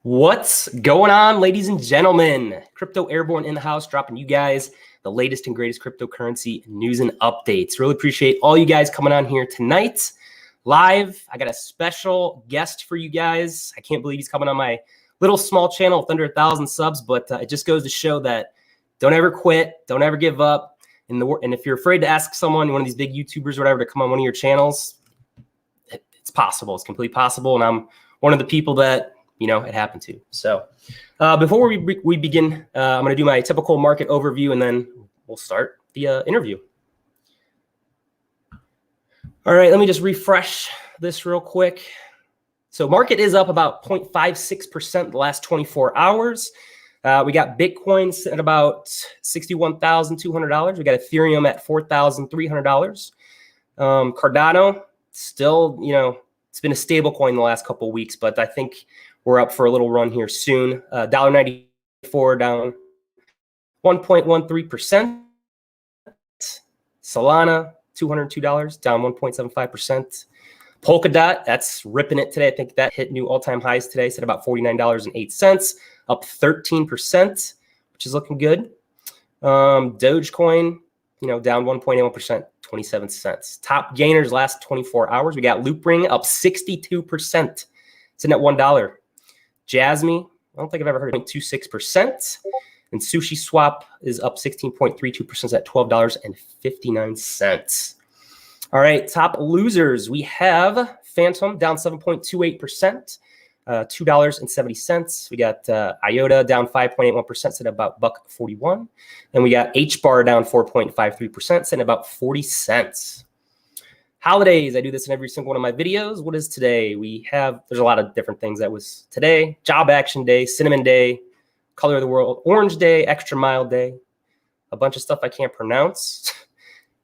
What's going on, ladies and gentlemen? Crypto Airborne in the house, dropping you guys the latest and greatest cryptocurrency news and updates. Really appreciate all you guys coming on here tonight live. I got a special guest for you guys. I can't believe he's coming on my little small channel with under 1,000 subs, but it just goes to show that don't ever quit, don't ever give up. And if you're afraid to ask someone, one of these big YouTubers or whatever, to come on one of your channels, it's possible. It's completely possible. And I'm one of the people that it happened to. So before we begin, I'm going to do my typical market overview, and then we'll start the interview. All right, let me just refresh this real quick. So market is up about 0.56% the last 24 hours. We got Bitcoin sitting at about $61,200. We got Ethereum at $4,300. Cardano still, it's been a stable coin the last couple of weeks, but I think we're up for a little run here soon. $1.94 down 1.13%. Solana, $202, down 1.75%. Polkadot, that's ripping it today. I think that hit new all-time highs today. It's at about $49.08, up 13%, which is looking good. Dogecoin, down 1.81%, 27 cents. Top gainers last 24 hours. We got Loopring up 62%, sitting at $1. Jasmy, I don't think I've ever heard of it, 0.26%. And Sushi Swap is up 16.32% at $12.59. All right, top losers. We have Phantom down 7.28%, $2.70. We got IOTA down 5.81%, sitting at about $1.41. And we got HBAR down 4.53%, sitting at about 40 cents. Holidays, I do this in every single one of my videos. What is today? There's a lot of different things that was today. Job Action Day, Cinnamon Day, Color of the World, Orange Day, Extra Mile Day, a bunch of stuff I can't pronounce.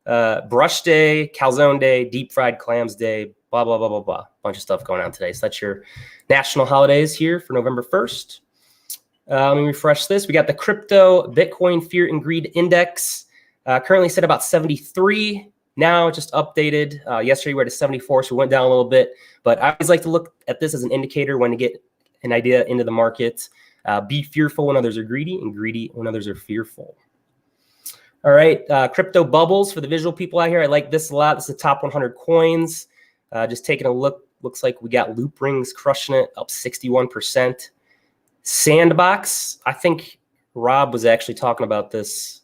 Brush Day, Calzone Day, Deep Fried Clams Day, blah, blah, blah, blah, blah. Bunch of stuff going on today. So that's your national holidays here for November 1st. Let me refresh this. We got the Crypto Bitcoin Fear and Greed Index, currently set about 73. Now just updated. Yesterday we were at 74, so we went down a little bit. But I always like to look at this as an indicator when to get an idea into the market. Be fearful when others are greedy, and greedy when others are fearful. All right, crypto bubbles for the visual people out here. I like this a lot. This is the top 100 coins. Just taking a look, looks like we got Looprings crushing it, up 61%. Sandbox, I think Rob was actually talking about this.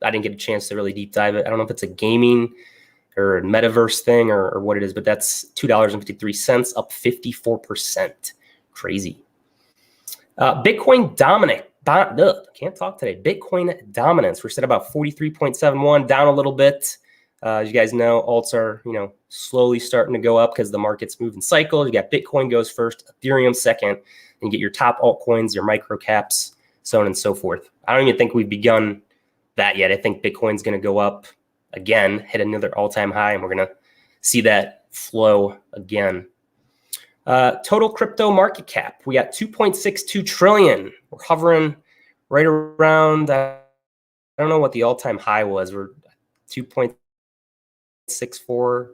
I didn't get a chance to really deep dive it. I don't know if it's a gaming or a metaverse thing or what it is, but that's $2.53, up 54%. Crazy. Bitcoin can't talk today. Bitcoin dominance. We're set about 43.71, down a little bit. As you guys know, alts are, slowly starting to go up because the market's moving cycles. You got Bitcoin goes first, Ethereum second, and you get your top altcoins, your micro caps, so on and so forth. I don't even think we've begun that yet. I think Bitcoin's going to go up again, hit another all-time high, and we're going to see that flow again. Total crypto market cap, we got 2.62 trillion. We're hovering right around, I don't know what the all-time high was. We're 2.64,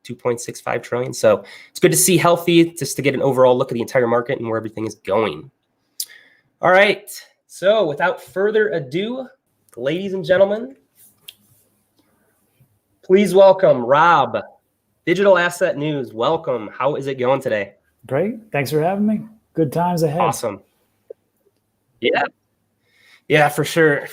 2.65 trillion. So it's good to see healthy, just to get an overall look at the entire market and where everything is going. All right, so without further ado, ladies and gentlemen, please welcome Rob, Digital Asset News. Welcome. How is it going today? Great. Thanks for having me. Good times ahead. Awesome. Yeah, for sure.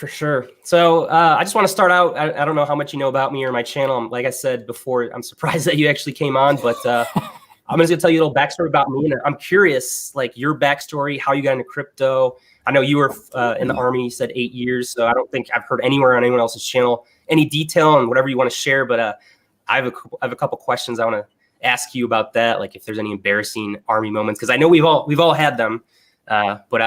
So I just want to start out. I don't know how much you know about me or my channel. Like I said before, I'm surprised that you actually came on, but I'm just going to tell you a little backstory about me. And I'm curious, like your backstory, how you got into crypto. I know you were in the Army, you said 8 years. So I don't think I've heard anywhere on anyone else's channel any detail on whatever you want to share. But I have a couple questions I want to ask you about that. Like if there's any embarrassing Army moments, because I know we've all had them. But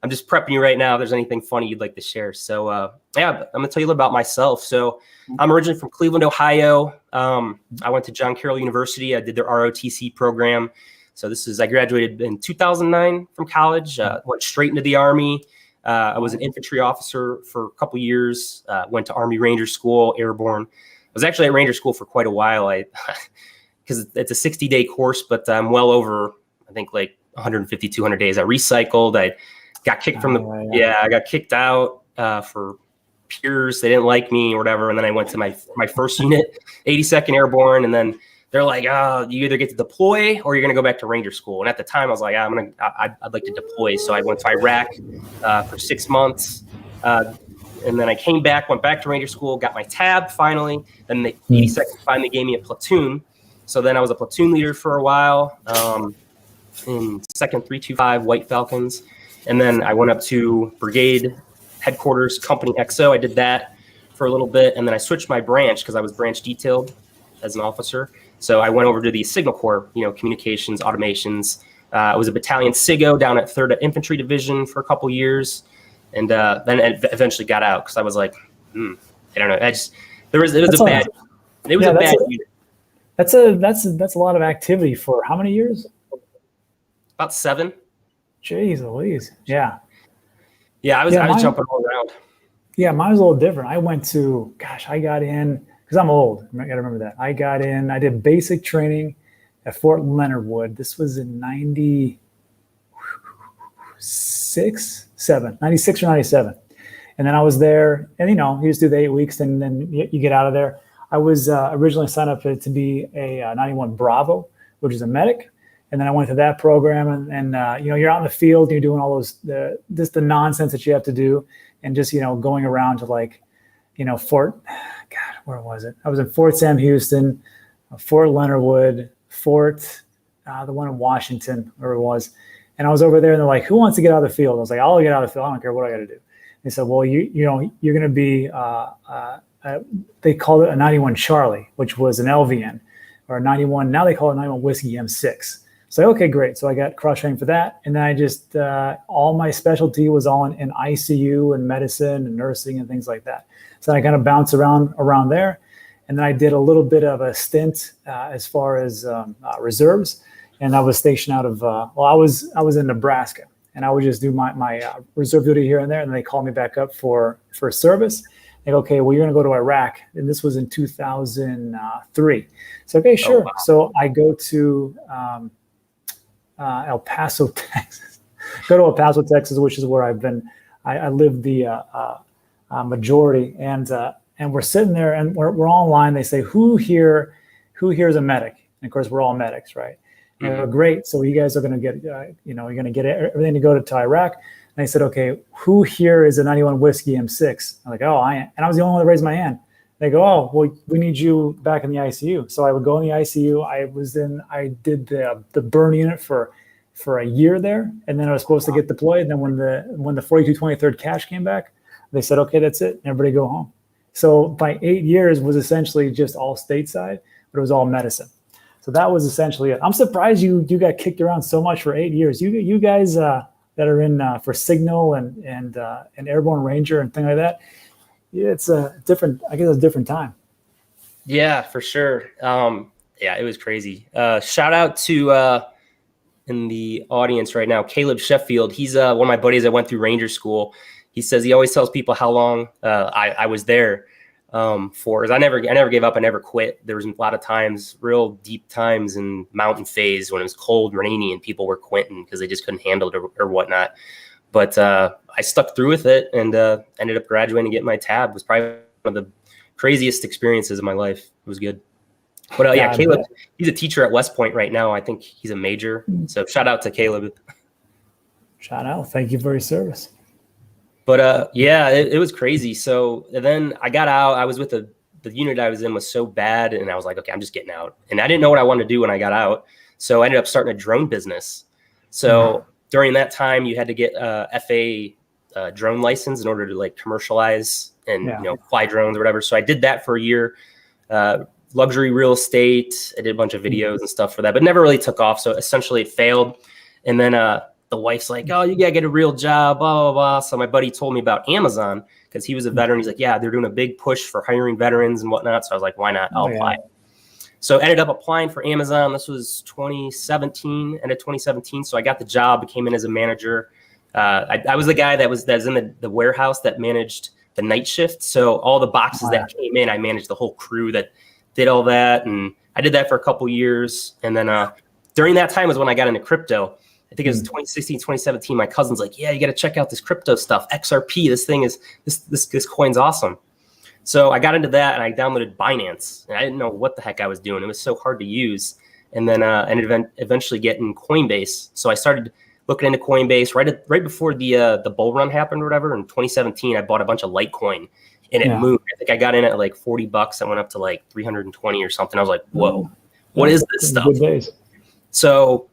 I'm just prepping you right now. If there's anything funny you'd like to share. So yeah, I'm going to tell you a little about myself. So I'm originally from Cleveland, Ohio. I went to John Carroll University. I did their ROTC program. So I graduated in 2009 from college, went straight into the Army. I was an infantry officer for a couple years, went to Army Ranger School, Airborne. I was actually at Ranger School for quite a while. Because it's a 60-day course, but I'm well over, I think, like 150, 200 days. I recycled. I got kicked from I got kicked out for peers. They didn't like me or whatever. And then I went to my first unit, 82nd Airborne. And then they're like, oh, you either get to deploy or you're going to go back to Ranger School. And at the time I was like, I'd like to deploy. So I went to Iraq for 6 months. And then I came back, went back to Ranger School, got my tab finally. Then the 82nd finally gave me a platoon. So then I was a platoon leader for a while in 2nd 325 White Falcons. And then I went up to brigade headquarters, company XO. I did that for a little bit. And then I switched my branch because I was branch detailed as an officer. So I went over to the Signal Corps, communications, automations. I was a battalion SIGO down at 3rd Infantry Division for a couple years. And then I eventually got out because I was like, I don't know. It was a bad year. That's a lot of activity for how many years? About 7. Jeez Louise. Yeah. Yeah, I was jumping all around. Yeah, mine was a little different. I went to, I got in, because I'm old. I got to remember that. I got in, I did basic training at Fort Leonard Wood. This was in 96 or 97. And then I was there, and you just do the 8 weeks, and then you get out of there. I was originally signed up to be a 91 Bravo, which is a medic. And then I went to that program, and you're out in the field, and you're doing all those the nonsense that you have to do, and just going around to Fort, where was it? I was in Fort Sam Houston, Fort Leonard Wood, Fort the one in Washington, where it was, and I was over there, and they're like, "Who wants to get out of the field?" I was like, "I'll get out of the field. I don't care what I got to do." They said, "Well, you're going to be," they called it a 91 Charlie, which was an LVN, or a 91. Now they call it 91 Whiskey M6. So, okay, great. So I got cross trained for that. And then I just, all my specialty was all in ICU and medicine and nursing and things like that. So I kind of bounced around there. And then I did a little bit of a stint as far as reserves. And I was stationed out of, I was in Nebraska. And I would just do my reserve duty here and there. And then they called me back up for service. They go, okay, well, you're going to go to Iraq. And this was in 2003. So, okay, sure. Oh, wow. So I go to El Paso, Texas. Go to El Paso, Texas, which is where I've been. I lived the majority, and we're sitting there, and we're all in line. They say, who here is a medic? And of course, we're all medics, right? And they go, great. So you guys are going to get, you're going to get everything to go to Iraq. And they said, okay, who here is a 91 Whiskey M6? I'm like, oh, I am. And I was the only one that raised my hand. They go, oh, well, we need you back in the ICU. So I would go in the ICU. I did the burn unit for a year there, and then I was supposed to get deployed. And then when the 4223rd cash came back, they said, okay, that's it. Everybody go home. So by 8 years was essentially just all stateside, but it was all medicine. So that was essentially it. I'm surprised you got kicked around so much for 8 years. You guys that are in for Signal and Airborne Ranger and things like that. Yeah, it's a different time. Yeah, for sure. It was crazy. Shout out to in the audience right now, Caleb Sheffield. He's one of my buddies that went through Ranger School. He says he always tells people how long I was there for. Because I never gave up. I never quit. There was a lot of times, real deep times in mountain phase when it was cold, rainy, and people were quitting because they just couldn't handle it or whatnot. But I stuck through with it and ended up graduating and getting my tab. It was probably one of the craziest experiences of my life. It was good. But Caleb, he's a teacher at West Point right now. I think he's a major. So shout out to Caleb. Shout out. Thank you for your service. But it was crazy. So then I got out. I was with the unit I was in was so bad. And I was like, okay, I'm just getting out. And I didn't know what I wanted to do when I got out. So I ended up starting a drone business. So during that time, you had to get a FAA drone license in order to commercialize and fly drones or whatever. So I did that for a year. Luxury real estate. I did a bunch of videos and stuff for that, but never really took off. So essentially it failed. And then the wife's like, oh, you got to get a real job, blah, blah, blah. So my buddy told me about Amazon because he was a veteran. He's like, yeah, they're doing a big push for hiring veterans and whatnot. So I was like, why not? I'll apply. So ended up applying for Amazon. This was 2017, end of 2017. So I got the job, came in as a manager. I was the guy that was in the warehouse that managed the night shift. So all the boxes that came in, I managed the whole crew that did all that. And I did that for a couple years. And then during that time was when I got into crypto. I think it was 2016, 2017. My cousin's like, yeah, you got to check out this crypto stuff. XRP, this thing is, this coin's awesome. So I got into that and I downloaded Binance. And I didn't know what the heck I was doing. It was so hard to use. And then eventually getting CoinBase. So I started looking into CoinBase right before the bull run happened or whatever. In 2017, I bought a bunch of Litecoin and it moved. I think I got in at like $40. I went up to like 320 or something. I was like, whoa, what is this stuff? Good days. So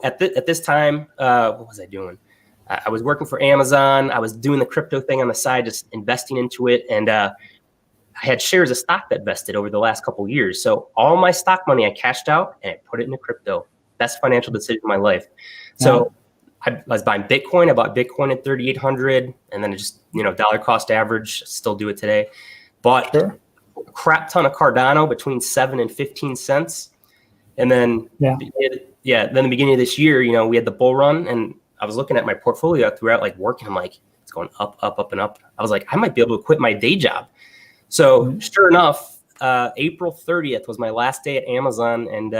at this time, what was I doing? I was working for Amazon. I was doing the crypto thing on the side, just investing into it. And I had shares of stock that vested over the last couple of years. So all my stock money I cashed out and I put it into crypto. Best financial decision of my life. So I was buying Bitcoin. I bought Bitcoin at 3,800, and then it just, dollar cost average. Still do it today. Bought a crap ton of Cardano between 7 and 15 cents. And then then the beginning of this year, we had the bull run, and I was looking at my portfolio throughout like working. I'm like, it's going up, up, up, and up. I was like, I might be able to quit my day job. So sure enough, April 30th was my last day at Amazon. And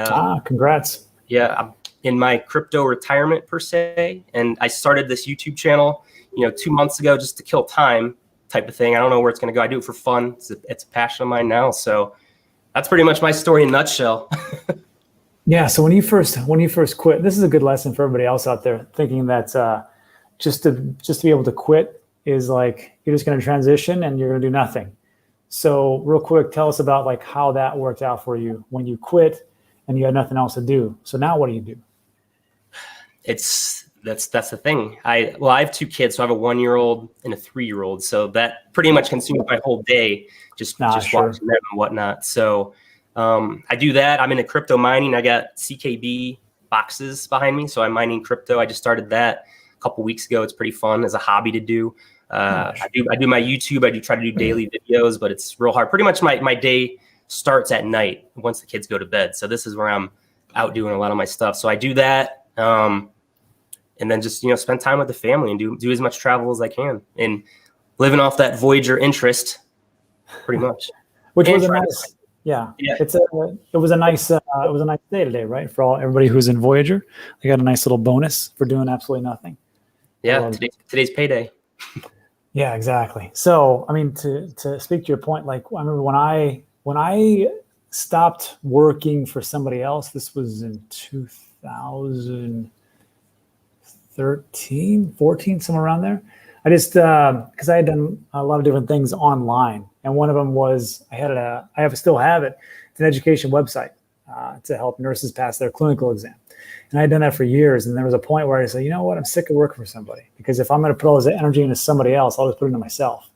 congrats. Yeah, I'm in my crypto retirement per se. And I started this YouTube channel, 2 months ago just to kill time type of thing. I don't know where it's going to go. I do it for fun. It's a passion of mine now. So that's pretty much my story in a nutshell. Yeah. So when you first quit, this is a good lesson for everybody else out there thinking that just to be able to quit is like you're just going to transition and you're going to do nothing. So real quick, tell us about like how that worked out for you when you quit and you had nothing else to do. So now what do you do? That's the thing. I have 2 kids, so I have a 1-year-old and a 3-year-old. So that pretty much consumes my whole day, just watching them and whatnot. So I do that. I'm into crypto mining. I got CKB boxes behind me, so I'm mining crypto. I just started that a couple weeks ago. It's pretty fun as a hobby to do. I do my YouTube. I try to do daily videos, but it's real hard. Pretty much my day starts at night once the kids go to bed. So this is where I'm out doing a lot of my stuff. So I do that. And then just, spend time with the family and do as much travel as I can and living off that Voyager interest pretty much. Which was a nice, it was a nice day today, right? For everybody who's in Voyager, they got a nice little bonus for doing absolutely nothing. Yeah. Today's payday. Yeah, exactly. So, I mean, to speak to your point, like I remember when I stopped working for somebody else, this was in 2013, 14, somewhere around there. I just, because I had done a lot of different things online. And one of them was I still have it. It's an education website to help nurses pass their clinical exam. And I had done that for years. And there was a point where I said, you know what, I'm sick of working for somebody, because if I'm going to put all this energy into somebody else, I'll just put it into myself.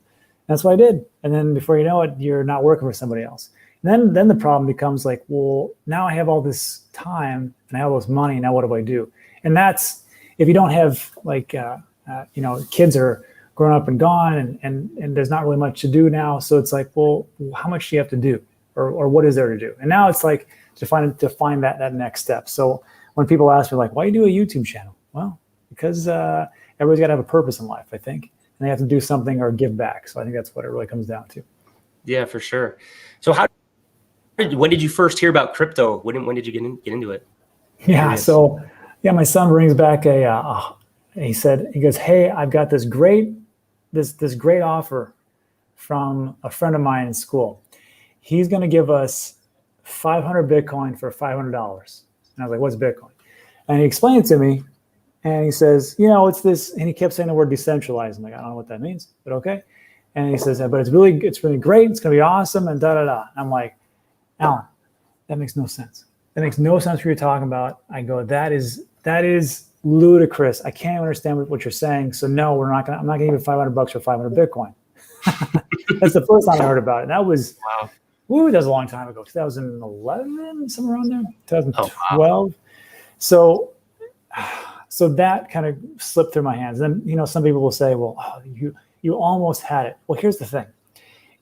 And that's what I did. And then before you know it, you're not working for somebody else. And then the problem becomes like, well, now I have all this time and I have all this money. Now what do I do? And that's, if you don't have like, kids are grown up and gone and there's not really much to do now. So it's like, well, how much do you have to do or what is there to do? And now it's like to find that next step. So when people ask me like, why do you do a YouTube channel? Well, because everybody's got to have a purpose in life, I think, and they have to do something or give back. So I think that's what it really comes down to. Yeah, for sure. So when did you first hear about crypto? When did you get into it? Yeah. So my son brings back he goes, hey, I've got this great offer from a friend of mine in school. He's going to give us 500 Bitcoin for $500. And I was like, what's Bitcoin? And he explained it to me. And he says, it's this, and he kept saying the word decentralized. I'm like, I don't know what that means, but okay. And he says, but it's really great. It's going to be awesome. And da-da-da. I'm like, Alan, that makes no sense. That makes no sense what you're talking about. I go, that is ludicrous. I can't understand what you're saying. So no, I'm not going to give you $500 for 500 Bitcoin. That's the first time I heard about it. That was, that was a long time ago, 2011, somewhere around there, 2012. Oh, wow. So that kind of slipped through my hands. And some people will say, well, you almost had it. Well, here's the thing.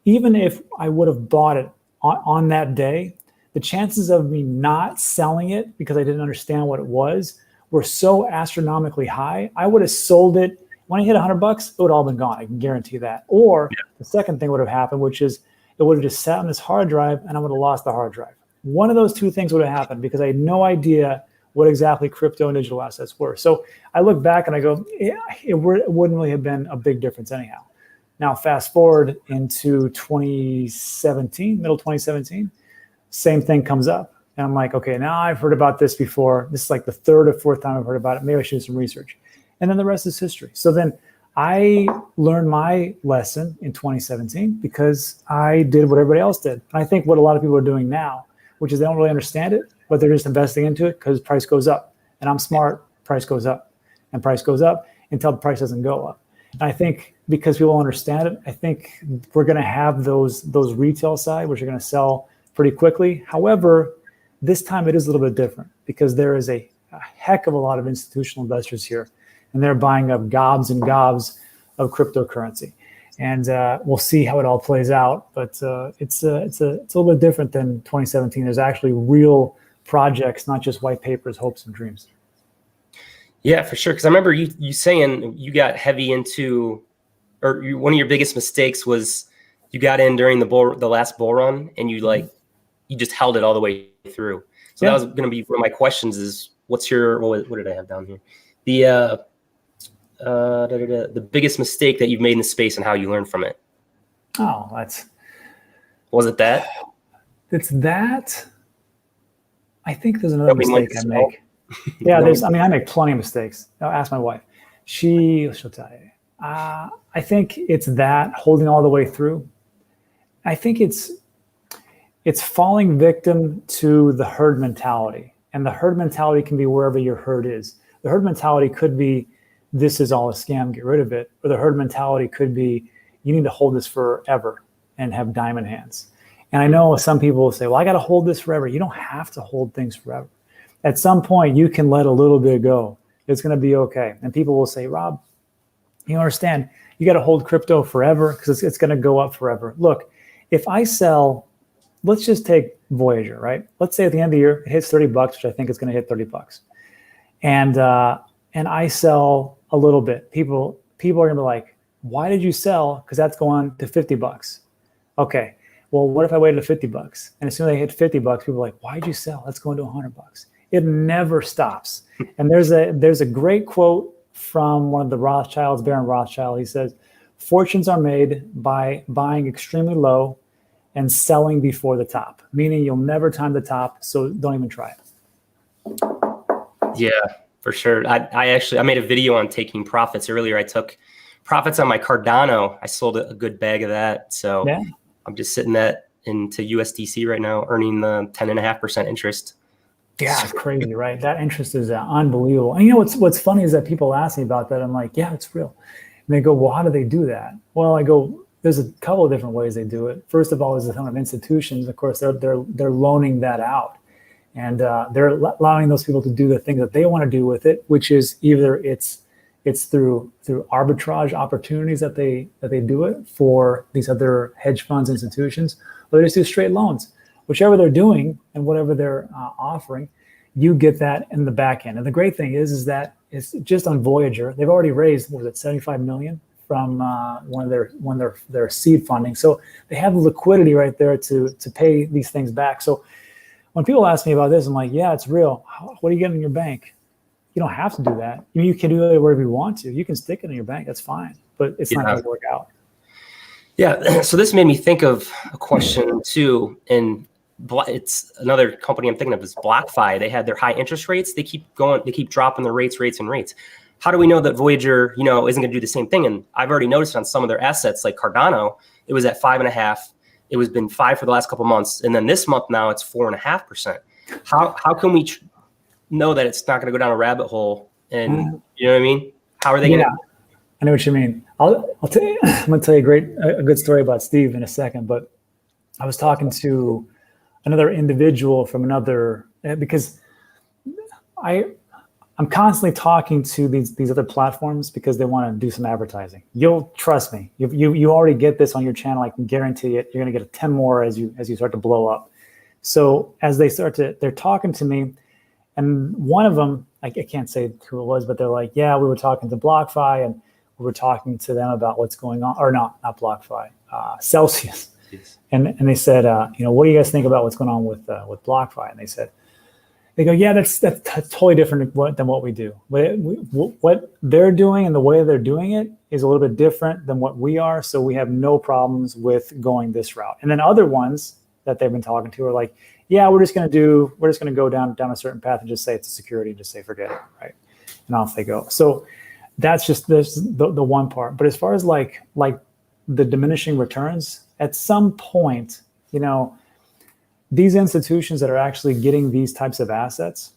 Even if I would have bought it on that day, the chances of me not selling it because I didn't understand what it was were so astronomically high. I would have sold it when I hit $100. It would have all been gone. I can guarantee that. Or the second thing would have happened, which is it would have just sat on this hard drive and I would have lost the hard drive. One of those two things would have happened because I had no idea what exactly crypto and digital assets were. So I look back and I go, yeah, it wouldn't really have been a big difference anyhow. Now, fast forward into 2017, middle 2017, same thing comes up. And I'm like, okay, now I've heard about this before. This is like the third or fourth time I've heard about it. Maybe I should do some research. And then the rest is history. So then I learned my lesson in 2017 because I did what everybody else did. And I think what a lot of people are doing now, which is they don't really understand it, but they're just investing into it because price goes up. And I'm smart, price goes up. And price goes up until the price doesn't go up. And I think because people understand it, I think we're going to have those retail side, which are going to sell pretty quickly. However, this time it is a little bit different because there is a heck of a lot of institutional investors here, and they're buying up gobs and gobs of cryptocurrency. And we'll see how it all plays out. But it's a little bit different than 2017. There's actually real projects, not just white papers, hopes, and dreams. Yeah, for sure. Because I remember you saying you got heavy into, or one of your biggest mistakes was you got in during the last bull run, and you just held it all the way through. So that was going to be one of my questions: is what's your what did I have down here? The biggest mistake that you've made in the space and how you learned from it. Oh, was it that? It's that. I think there's another mistake I make. Yeah, I make plenty of mistakes. I'll ask my wife. She'll tell you. I think it's that, holding all the way through. I think it's falling victim to the herd mentality. And the herd mentality can be wherever your herd is. The herd mentality could be, this is all a scam, get rid of it. Or the herd mentality could be, you need to hold this forever and have diamond hands. And I know some people will say, well, I got to hold this forever. You don't have to hold things forever. At some point, you can let a little bit go. It's going to be okay. And people will say, Rob, you understand, you got to hold crypto forever because it's going to go up forever. Look, if I sell, let's just take Voyager, right? Let's say at the end of the year, it hits $30, which I think it's going to hit $30. And I sell a little bit. People are going to be like, why did you sell? Because that's going to $50. Okay. Well, what if I waited to $50? And as soon as they hit $50, people are like, why did you sell? That's going to $100. It never stops. And there's a great quote from one of the Rothschilds, Baron Rothschild. He says, fortunes are made by buying extremely low and selling before the top, meaning you'll never time the top, so don't even try it. Yeah, for sure. I made a video on taking profits earlier. I took profits on my Cardano. I sold a good bag of that. So yeah. I'm just sitting that into USDC right now, earning the 10.5% interest. Yeah, it's crazy, right? That interest is unbelievable. And you know what's funny is that people ask me about that. I'm like, yeah, it's real. And they go, well, how do they do that? Well, I go, there's a couple of different ways they do it. First of all, there's a ton of institutions. Of course, they're loaning that out, and they're allowing those people to do the things that they want to do with it, which is either it's through arbitrage opportunities that they do it for these other hedge funds, institutions, or they just do straight loans. Whichever they're doing and whatever they're offering, you get that in the back end. And the great thing is that it's just on Voyager. They've already raised, what was it, 75 million from one of their seed funding. So they have the liquidity right there to pay these things back. So when people ask me about this, I'm like, yeah, it's real. What are you getting in your bank? You don't have to do that. You can do it wherever you want to. You can stick it in your bank. That's fine. But it's not going to work out. Yeah. So this made me think of a question too. And it's another company I'm thinking of is BlockFi. They had their high interest rates. They keep dropping their rates. How do we know that Voyager, isn't going to do the same thing? And I've already noticed on some of their assets, like Cardano, it was at 5.5. It was been 5 for the last couple of months, and then this month now it's 4.5%. How can we know that it's not going to go down a rabbit hole? And you know what I mean? How are they going to? I know what you mean. I'll tell you. I'm going to tell you a good story about Steve in a second. But I was talking to another individual from another, because I'm constantly talking to these other platforms because they want to do some advertising. You'll trust me. You already get this on your channel. I can guarantee it. You're going to get 10 more as you start to blow up. So as they're talking to me, and one of them, I can't say who it was, but they're like, yeah, we were talking to BlockFi and we were talking to them about what's going on, or not BlockFi, Celsius. And they said, what do you guys think about what's going on with BlockFi? And they said, They go, yeah, that's totally different than what we do. What they're doing and the way they're doing it is a little bit different than what we are. So we have no problems with going this route. And then other ones that they've been talking to are like, yeah, we're just going to go down a certain path and just say it's a security and just say, forget it. Right. And off they go. So that's just the one part. But as far as like the diminishing returns, at some point, these institutions that are actually getting these types of assets,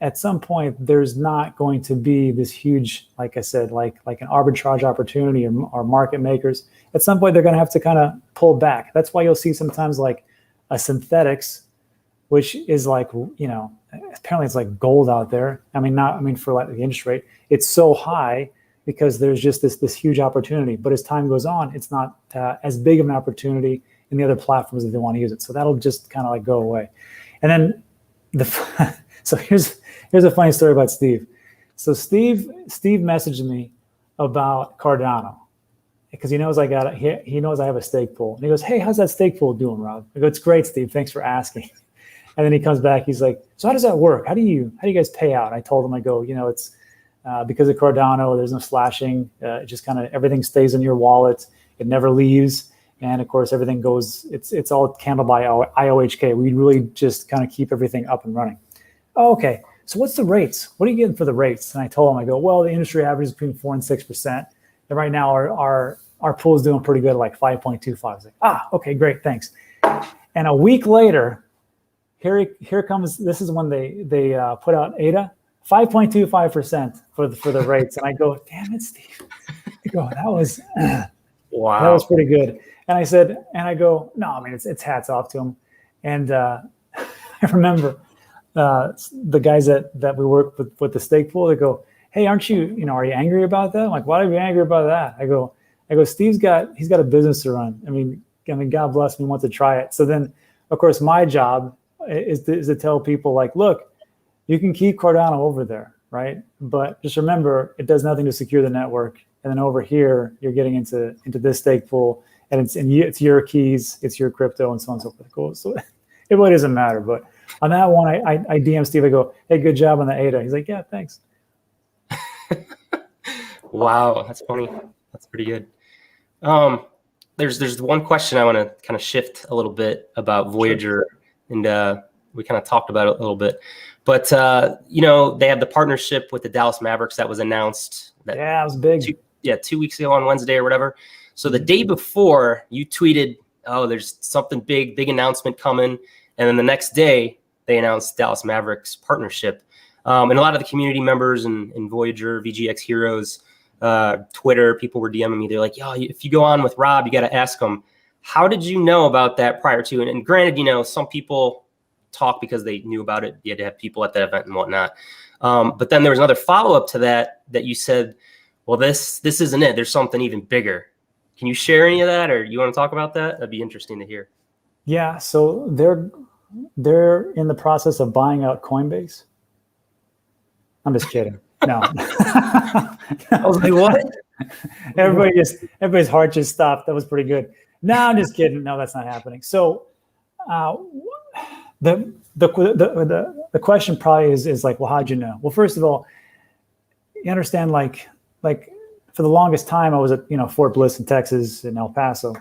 at some point, there's not going to be this huge, like I said, like an arbitrage opportunity or market makers. At some point, they're going to have to kind of pull back. That's why you'll see sometimes like a synthetics, which is like, apparently it's like gold out there. For like the interest rate, it's so high because there's just this huge opportunity. But as time goes on, it's not as big of an opportunity in the other platforms that they want to use it. So that'll just kind of like go away. And then so here's a funny story about Steve. So Steve messaged me about Cardano because he knows he knows I have a stake pool. And he goes, hey, how's that stake pool doing, Rob? I go, it's great, Steve. Thanks for asking. And then he comes back. He's like, so how does that work? How do you guys pay out? I told him, I go, it's because of Cardano, there's no slashing. It just kind of everything stays in your wallet. It never leaves. And of course, everything goes, it's all handled by IOHK. We really just kind of keep everything up and running. Oh, okay. So what's the rates? What are you getting for the rates? And I told him, I go, well, the industry average is between 4% and 6%. And right now our pool is doing pretty good, like 5.25. I was like, okay, great, thanks. And a week later, here comes, this is when they put out ADA, 5.25% for the rates. And I go, damn it, Steve. I go, that was, wow, that was pretty good. And I go, no, it's hats off to him. And I remember the guys that we work with the stake pool, they go, hey, are you angry about that? I'm like, why are you angry about that? I go, he's got a business to run. I mean, God bless me, wants to try it. So then, of course, my job is to tell people like, look, you can keep Cardano over there, right? But just remember, it does nothing to secure the network. And then over here, you're getting into this stake pool, and it's your keys, it's your crypto, and so on and so forth. Cool. So it really doesn't matter. But on that one, I DM Steve. I go, hey, good job on the ADA. He's like, yeah, thanks. Wow, that's funny. That's pretty good. There's one question I want to kind of shift a little bit about Voyager, and we kind of talked about it a little bit. But they have the partnership with the Dallas Mavericks that was announced. It was big. 2 weeks ago on Wednesday or whatever. So the day before, you tweeted, "Oh, there's something big announcement coming," and then the next day they announced Dallas Mavericks partnership. And a lot of the community members and Voyager, VGX Heroes, Twitter, people were DMing me. They're like, "Yo, if you go on with Rob, you got to ask him, how did you know about that prior to?" And granted, some people talk because they knew about it. You had to have people at that event and whatnot. But then there was another follow-up to that you said, well, this isn't it. There's something even bigger. Can you share any of that, or you want to talk about that? That'd be interesting to hear. Yeah, so they're in the process of buying out CoinBase. I'm just kidding. No. I was like, what? Everybody's heart just stopped. That was pretty good. No, I'm just kidding. No, that's not happening. So the question probably is like, well, how'd you know? Well, first of all, you understand, like for the longest time, I was at Fort Bliss in Texas, in El Paso,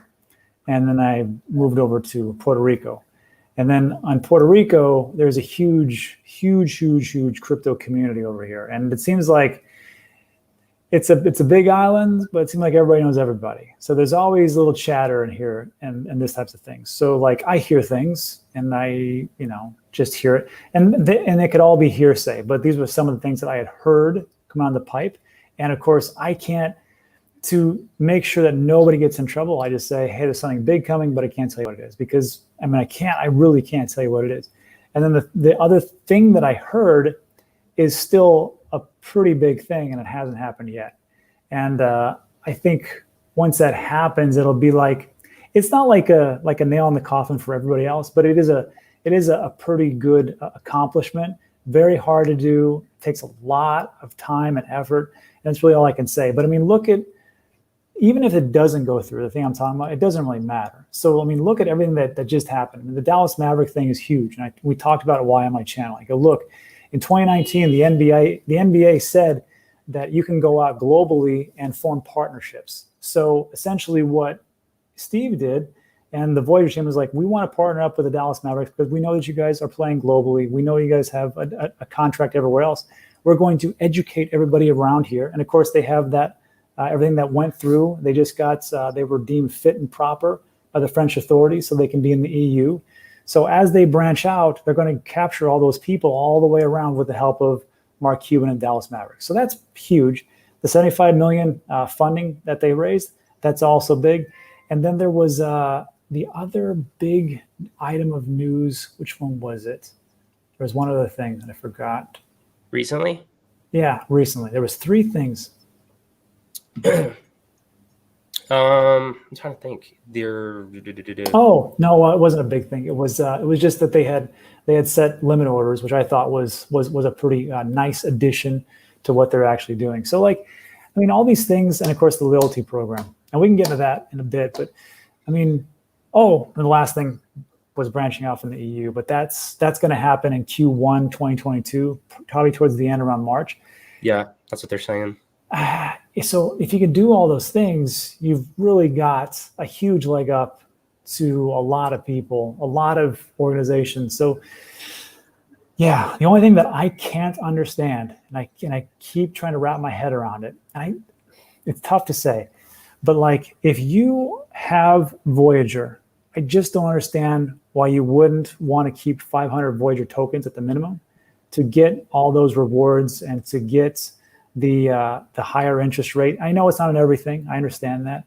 and then I moved over to Puerto Rico, and then on Puerto Rico, there's a huge crypto community over here, and it seems like it's a big island, but it seems like everybody knows everybody. So there's always a little chatter in here and this types of things. So like I hear things and I just hear it, and it could all be hearsay, but these were some of the things that I had heard come on the pipe. And of course, I can't, to make sure that nobody gets in trouble, I just say, hey, there's something big coming, but I can't tell you what it is, because I really can't tell you what it is. And then the other thing that I heard is still a pretty big thing, and it hasn't happened yet. And I think once that happens, it'll be like, it's not like a nail in the coffin for everybody else, but it is a pretty good accomplishment. Very hard to do, takes a lot of time and effort. And that's really all I can say. But look at, even if it doesn't go through, the thing I'm talking about, it doesn't really matter. So, I mean, look at everything that just happened. I mean, the Dallas Maverick thing is huge. And we talked about it why on my channel. I go, look, in 2019, the NBA said that you can go out globally and form partnerships. So essentially what Steve did and the Voyager team was like, we want to partner up with the Dallas Mavericks because we know that you guys are playing globally. We know you guys have a contract everywhere else. We're going to educate everybody around here. And of course, they have that everything that went through. They just got, they were deemed fit and proper by the French authorities so they can be in the EU. So as they branch out, they're going to capture all those people all the way around with the help of Mark Cuban and Dallas Mavericks. So that's huge. The 75 million funding that they raised, that's also big. And then there was the other big item of news. Which one was it? There was one other thing that I forgot. Recently? Yeah, recently. There was 3 things. I'm trying to think. Oh no, it wasn't a big thing. It was just that they had set limit orders, which I thought was a pretty nice addition to what they're actually doing. So like, I mean, all these things, and of course the loyalty program, and we can get into that in a bit. But I mean, and the last thing was branching out from the EU, but that's going to happen in Q1 2022, probably towards the end around March. Yeah, that's what they're saying. So if you can do all those things, you've really got a huge leg up to a lot of people, a lot of organizations. So yeah, the only thing that I can't understand, and I keep trying to wrap my head around it, and it's tough to say, but like if you have Voyager, I just don't understand why you wouldn't want to keep 500 Voyager tokens at the minimum to get all those rewards and to get the higher interest rate. I know it's not on everything. I understand that.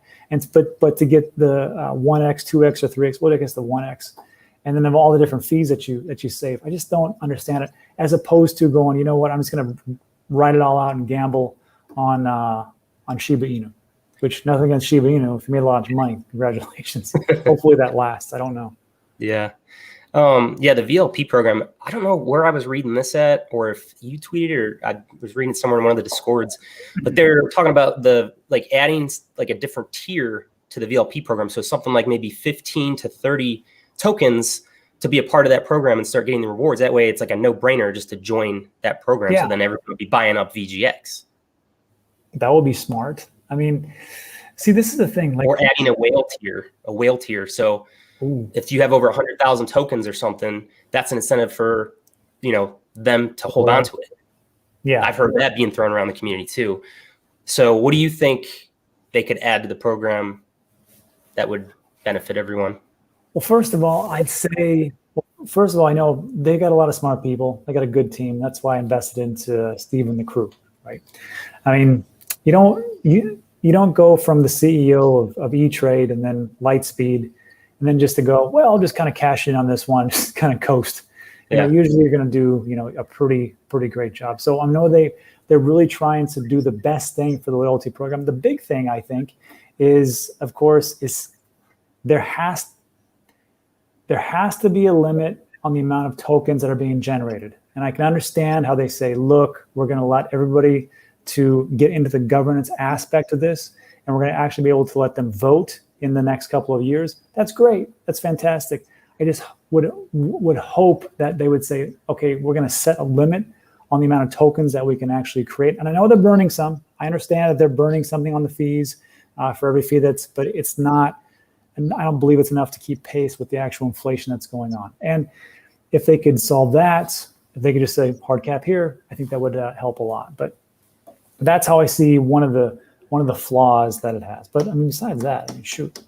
But to get the 1x, 2x, or 3x, well, I guess the 1x, and then of all the different fees that you save. I just don't understand it, as opposed to going, you know what, I'm just going to write it all out and gamble on Shiba Inu, which nothing against Shiba Inu. If you made a lot of money, congratulations. Hopefully that lasts. I don't know. Yeah. The VLP program, I don't know where I was reading this at, or if you tweeted, or I was reading somewhere in one of the Discords, but they're talking about adding like a different tier to the VLP program. So something like maybe 15 to 30 tokens to be a part of that program and start getting the rewards. That way it's like a no-brainer just to join that program. Yeah. So then everyone would be buying up VGX. That would be smart. I mean, see, this is the thing. Or adding a whale tier. So if you have over 100,000 tokens or something, that's an incentive for, them to hold on to it. Yeah. I've heard that being thrown around the community too. So what do you think they could add to the program that would benefit everyone? Well, first of all, I'd say, I know they got a lot of smart people. They got a good team. That's why I invested into Steve and the crew, right? I mean, you don't go from the CEO of E-Trade and then Lightspeed and then just to go, well, I'll just kind of cash in on this one, just kind of coast. Yeah. Usually you're going to do, a pretty great job. So I know they're really trying to do the best thing for the loyalty program. The big thing, I think, is, of course, there has to be a limit on the amount of tokens that are being generated. And I can understand how they say, look, we're going to let everybody to get into the governance aspect of this, and we're going to actually be able to let them vote in the next couple of years. That's great. That's fantastic. I just would hope that they would say, okay, we're going to set a limit on the amount of tokens that we can actually create. And I know they're burning some. I understand that they're burning something on the fees for every fee but it's not, and I don't believe it's enough to keep pace with the actual inflation that's going on. And if they could solve that, if they could just say hard cap here, I think that would help a lot. But that's how I see one of the flaws that it has. But I mean, besides that, shoot.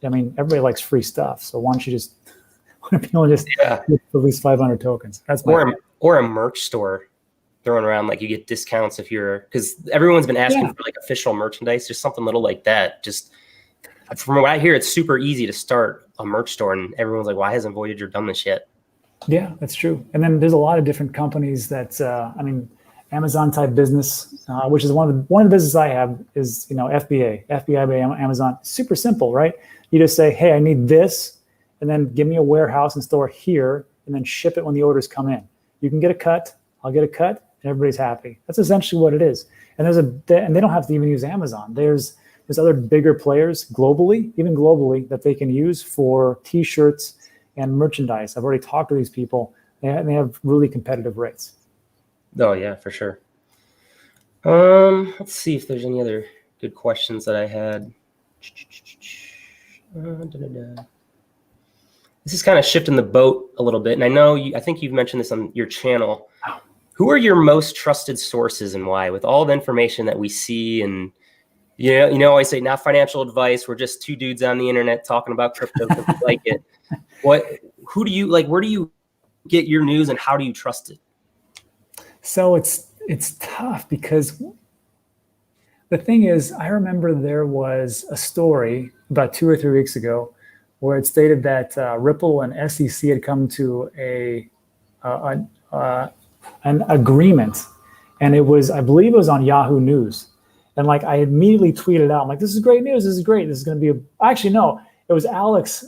I mean, everybody likes free stuff. So why don't you just get at least 500 tokens? That's or a merch store throwing around, like you get discounts if because everyone's been asking for like official merchandise, just something little like that. Just from what I hear, it's super easy to start a merch store, and everyone's like, why hasn't Voyager done this yet? Yeah, that's true. And then there's a lot of different companies that, Amazon type business, which is one of the businesses I have is, FBA by Amazon. Super simple, right? You just say, hey, I need this, and then give me a warehouse and store here, and then ship it when the orders come in. You can get a cut, I'll get a cut, and everybody's happy. That's essentially what it is. And and they don't have to even use Amazon. There's there's other bigger players globally, even globally, that they can use for t-shirts and merchandise. I've already talked to these people. They have really competitive rates. Oh yeah, for sure. Let's see if there's any other good questions that I had. This is kind of shifting the boat a little bit, and I know I think you've mentioned this on your channel. Who are your most trusted sources and why? With all the information that we see, and you know, I always say not financial advice. We're just two dudes on the internet talking about crypto because we like it. Who do you like? Where do you get your news, and how do you trust it? So it's tough because the thing is, I remember there was a story about 2 or 3 weeks ago where it stated that Ripple and SEC had come to an agreement, and I believe it was on Yahoo News, and like I immediately tweeted out, I'm like, "This is great news! This is great! This is going to be actually no, it was Alex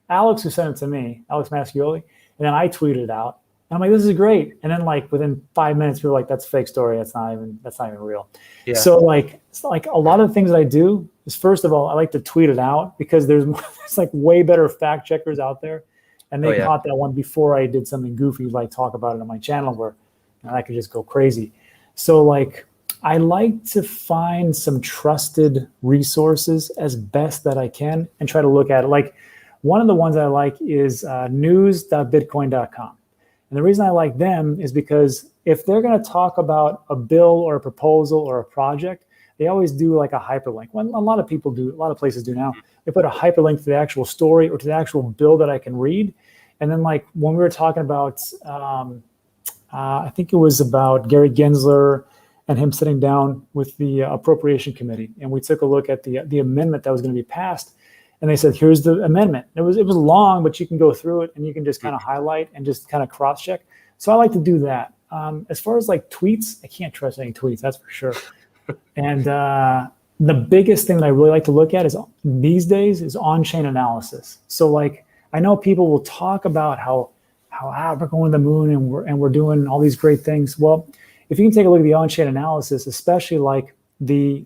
who sent it to me, Alex Mascioli, and then I tweeted it out. And I'm like, this is great. And then like within 5 minutes, we were like, that's a fake story. That's not even real. Yeah. So like, it's like a lot of the things that I do is, first of all, I like to tweet it out because there's like way better fact checkers out there. And they caught that one before I did something goofy, like talk about it on my channel where I could just go crazy. So like, I like to find some trusted resources as best that I can and try to look at it. Like one of the ones I like is news.bitcoin.com. And the reason I like them is because if they're going to talk about a bill or a proposal or a project, they always do like a hyperlink. Well, a lot of people do, a lot of places do now. They put a hyperlink to the actual story or to the actual bill that I can read. And then like when we were talking about, I think it was about Gary Gensler and him sitting down with the appropriation committee. And we took a look at the amendment that was going to be passed. And they said, here's the amendment. It was long, but you can go through it and you can just kind of highlight and just kind of cross-check. So I like to do that. As far as like tweets, I can't trust any tweets, that's for sure. And the biggest thing that I really like to look at is these days is on-chain analysis. So like, I know people will talk about how we're going to the moon and we're doing all these great things. Well, if you can take a look at the on-chain analysis, especially like the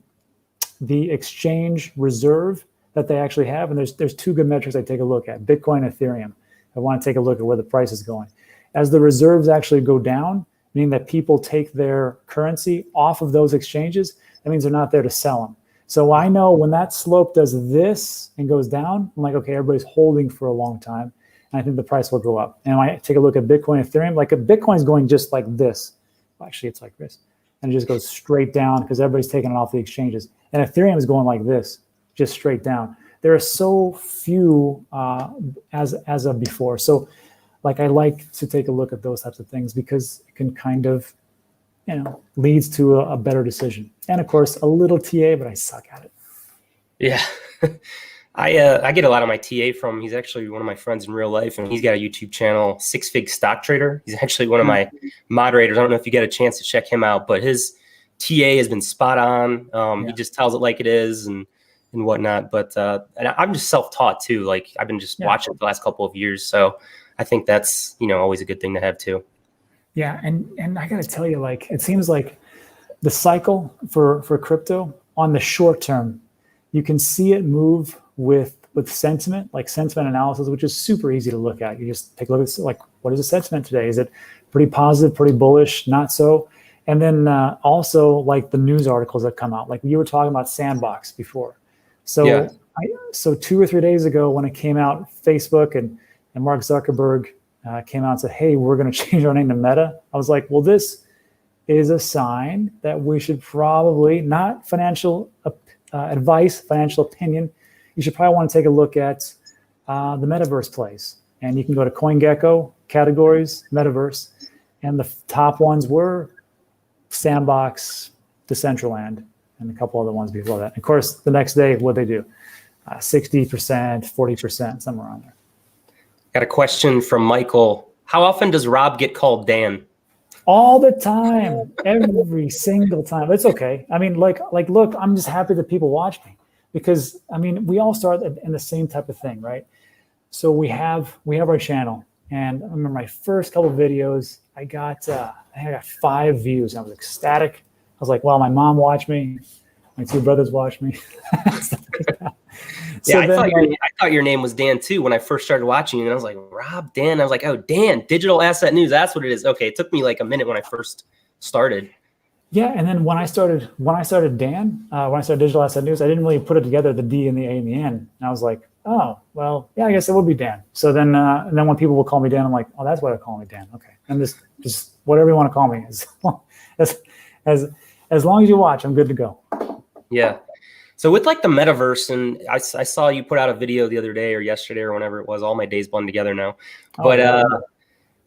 exchange reserve that they actually have, and there's two good metrics I take a look at: Bitcoin and Ethereum. I want to take a look at where the price is going. As the reserves actually go down, meaning that people take their currency off of those exchanges, that means they're not there to sell them. So I know when that slope does this and goes down, I'm like, okay, everybody's holding for a long time, and I think the price will go up. And when I take a look at Bitcoin and Ethereum, like a Bitcoin's going just like this. Well, actually, it's like this, and it just goes straight down because everybody's taking it off the exchanges. And Ethereum is going like this, just straight down. There are so few as of before. So like I like to take a look at those types of things because it can kind of, leads to a better decision. And of course, a little TA, but I suck at it. Yeah. I get a lot of my TA from, he's actually one of my friends in real life, and he's got a YouTube channel, Six Fig Stock Trader. He's actually one of my moderators. I don't know if you get a chance to check him out, but his TA has been spot on. He just tells it like it is and whatnot. But and I'm just self-taught too. Like I've been just watching the last couple of years. So I think that's, always a good thing to have too. Yeah. And I got to tell you, like, it seems like the cycle for crypto on the short term, you can see it move with sentiment, like sentiment analysis, which is super easy to look at. You just take a look at like, what is the sentiment today? Is it pretty positive, pretty bullish, not so? And then also like the news articles that come out, like you were talking about Sandbox before. So so 2 or 3 days ago when it came out, Facebook and Mark Zuckerberg came out and said, hey, we're going to change our name to Meta. I was like, well, this is a sign that we should probably, not financial advice, financial opinion, you should probably want to take a look at the metaverse plays. And you can go to CoinGecko, categories, metaverse, and the top ones were Sandbox, Decentraland, and a couple other ones before that. Of course, the next day, what they do, 60%, 40%, somewhere around there. Got a question from Michael. How often does Rob get called Dan? All the time, every single time. It's okay. I mean, like, look, I'm just happy that people watch me because, I mean, we all start in the same type of thing, right? So we have our channel, and I remember my first couple of videos, I got 5 views. And I was ecstatic. I was like, wow, my mom watched me. My two brothers watch me. Stuff like that. So Yeah, I thought your name was Dan too when I first started watching you, and I was like, Rob, Dan. I was like, oh, Dan, Digital Asset News. That's what it is. Okay, it took me like a minute when I first started. Yeah, and then when I started Digital Asset News, I didn't really put it together, the D and the A in the end. And I was like, oh, well, yeah, I guess it would be Dan. So then, and then when people will call me Dan, I'm like, oh, that's why they call me Dan. Okay, and just whatever you want to call me, as long as you watch, I'm good to go. Yeah. So with like the metaverse, and I saw you put out a video the other day or yesterday or whenever it was. All my days blend together now. But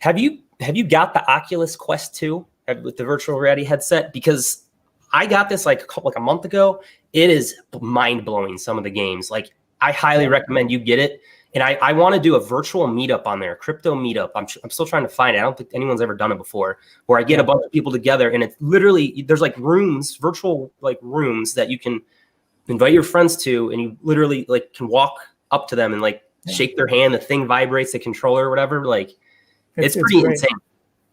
have you got the Oculus Quest 2 with the virtual reality headset? Because I got this like a month ago. It is mind blowing. Some of the games, like I highly recommend you get it. And I want to do a virtual meetup on there, crypto meetup. I'm still trying to find it. I don't think anyone's ever done it before, where I get a bunch of people together, and it's literally, there's like rooms, virtual like rooms that you can invite your friends to, and you literally like can walk up to them and like shake their hand. The thing vibrates, the controller or whatever. Like it's pretty insane.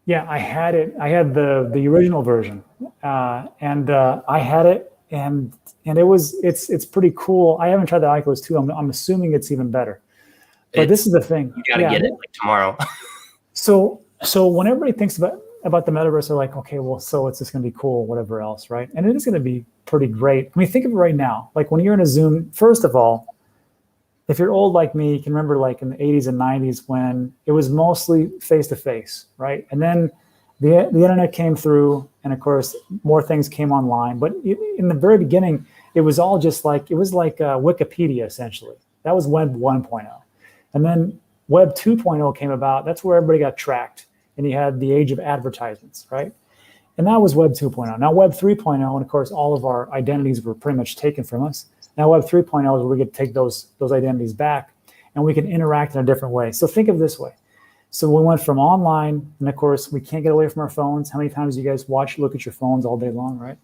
Yeah, I had it. I had the original version, and I had it, and it's pretty cool. I haven't tried the Oculus 2. I'm assuming it's even better. But this is the thing. You gotta get it like tomorrow. So when everybody thinks about the metaverse, they're like, okay, well, so it's just gonna be cool, whatever else, right? And it is gonna be pretty great. I mean, think of it right now. Like when you're in a Zoom, first of all, if you're old like me, you can remember like in the 80s and 90s when it was mostly face-to-face, right? And then the internet came through, and of course, more things came online. But in the very beginning, it was all just like, it was like Wikipedia, essentially. That was Web 1.0. And then Web 2.0 came about. That's where everybody got tracked. And you had the age of advertisements, right? And that was Web 2.0. Now Web 3.0, and of course, all of our identities were pretty much taken from us. Now Web 3.0 is where we get to take those identities back, and we can interact in a different way. So think of it this way. So we went from online, and of course, we can't get away from our phones. How many times do you guys look at your phones all day long, right?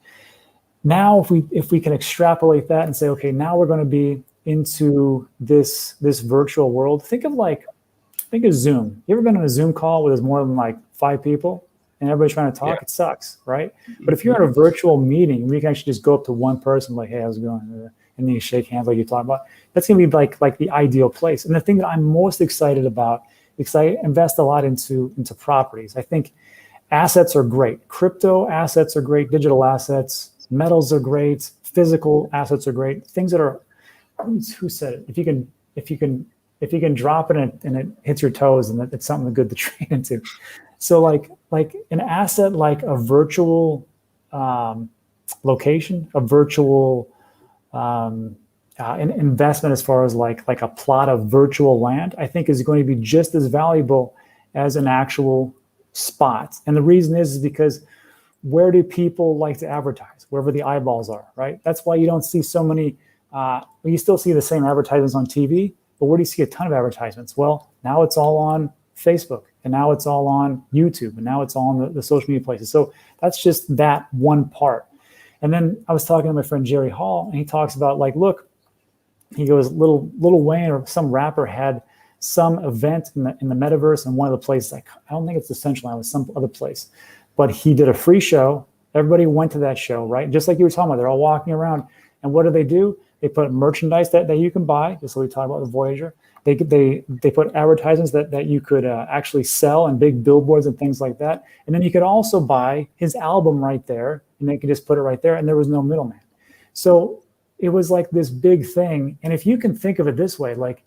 Now, if we can extrapolate that and say, okay, now we're going to be into this virtual world. Think of Zoom. You ever been on a Zoom call where there's more than like 5 people and everybody's trying to talk? Yeah. It sucks, right? But if you're in a virtual meeting where you can actually just go up to one person, like, hey, how's it going? And then you shake hands like you're talking about, that's going to be like the ideal place. And the thing that I'm most excited about, because I invest a lot into properties. I think assets are great. Crypto assets are great. Digital assets, metals are great. Physical assets are great. Things that are, who said it? If you can drop it and it hits your toes, and it's something good to trade into. So like an asset, like a virtual location, a virtual an investment as far as like a plot of virtual land, I think is going to be just as valuable as an actual spot. And the reason is because where do people like to advertise? Wherever the eyeballs are, right? That's why you don't see so many. You still see the same advertisements on TV, but where do you see a ton of advertisements? Well, now it's all on Facebook, and now it's all on YouTube, and now it's all on the social media places. So that's just that one part. And then I was talking to my friend Jerry Hall, and he talks about like, look, he goes, Lil Wayne or some rapper had some event in the metaverse in one of the places. Like, I don't think it's the Central Line, it was some other place, but he did a free show. Everybody went to that show, right? Just like you were talking about, they're all walking around. And what do? They put merchandise that you can buy, just like we talked about the Voyager. They put advertisements that you could actually sell, and big billboards and things like that. And then you could also buy his album right there, and they could just put it right there, and there was no middleman. So it was like this big thing. And if you can think of it this way, like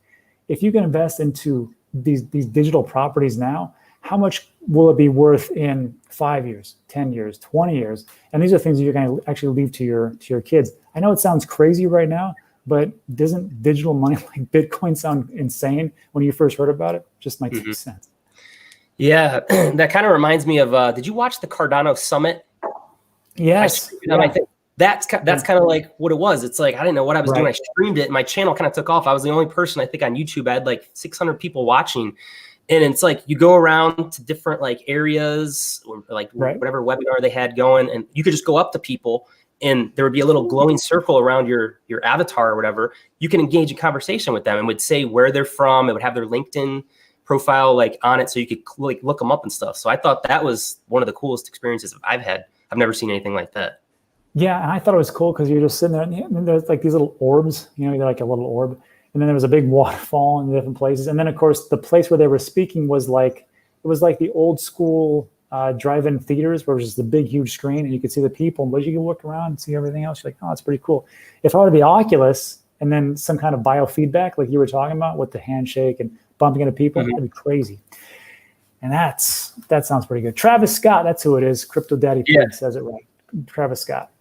if you can invest into these digital properties now, how much will it be worth in 5 years, 10 years, 20 years? And these are things that you're going to actually leave to your kids. I know it sounds crazy right now, but doesn't digital money like Bitcoin sound insane when you first heard about it? Just my 2 cents. Yeah, that kind of reminds me of, did you watch the Cardano Summit? Yes. I think that's kind of like what it was. It's like, I didn't know what I was doing. I streamed it, and my channel kind of took off. I was the only person, I think, on YouTube. I had like 600 people watching. And it's like you go around to different like areas or like whatever webinar they had going, and you could just go up to people, and there would be a little glowing circle around your avatar or whatever. You can engage in conversation with them and would say where they're from. It would have their LinkedIn profile like on it, so you could like look them up and stuff. So I thought that was one of the coolest experiences I've had. I've never seen anything like that. Yeah, and I thought it was cool because you're just sitting there, and there's like these little orbs, you know, they're like a little orb, and then there was a big waterfall in different places, and then of course the place where they were speaking was like it was like the old school drive-in theaters where it was just a big, huge screen, and you could see the people, but you could look around and see everything else. You're like, oh, it's pretty cool. If I were to be Oculus and then some kind of biofeedback, like you were talking about with the handshake and bumping into people, that'd be crazy. And that sounds pretty good. Travis Scott, that's who it is. Crypto Daddy Pig says it right. Travis Scott.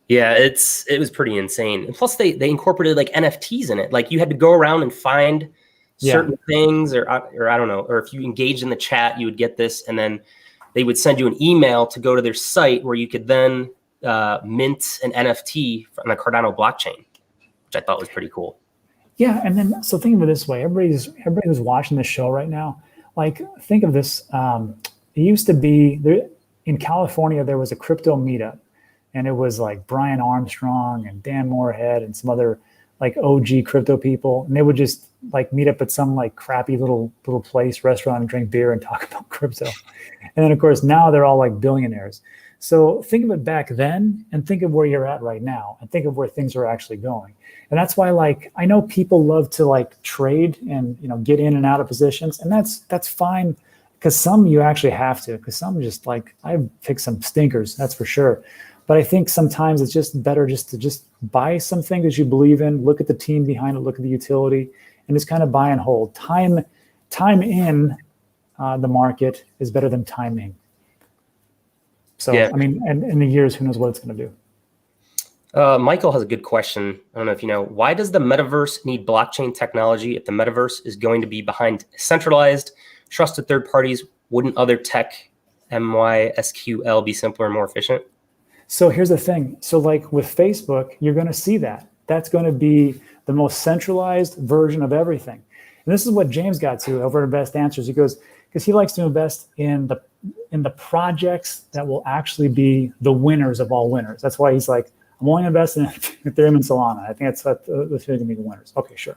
Yeah, it was pretty insane. And plus they incorporated like NFTs in it. Like you had to go around and find certain things or I don't know, or if you engaged in the chat, you would get this, and then they would send you an email to go to their site where you could then mint an NFT on the Cardano blockchain, which I thought was pretty cool. Yeah, and then so think of it this way: everybody who's watching this show right now, like think of this. It used to be there in California. There was a crypto meetup, and it was like Brian Armstrong and Dan Moorhead and some other like OG crypto people, and they would just like meet up at some like crappy little place, restaurant, and drink beer and talk about crypto. And then of course now they're all like billionaires. So think of it back then, and think of where you're at right now, and think of where things are actually going. And that's why, like, I know people love to like trade and, you know, get in and out of positions, and that's fine, because some you actually have to, because some just like I've picked some stinkers, that's for sure. But I think sometimes it's just better just to buy something that you believe in, look at the team behind it, look at the utility, and just kind of buy and hold. Time in the market is better than timing. So, I mean, and in the years, who knows what it's going to do. Michael has a good question. I don't know if you know, why does the metaverse need blockchain technology if the metaverse is going to be behind centralized, trusted third parties? Wouldn't other tech, MySQL, be simpler and more efficient? So here's the thing. So like with Facebook, you're going to see that. That's going to be the most centralized version of everything. And this is what James got to over at Best Answers. He goes, because he likes to invest in the projects that will actually be the winners of all winners. That's why he's like, I'm only investing in Ethereum and Solana. I think that's going to be the winners. Okay, sure.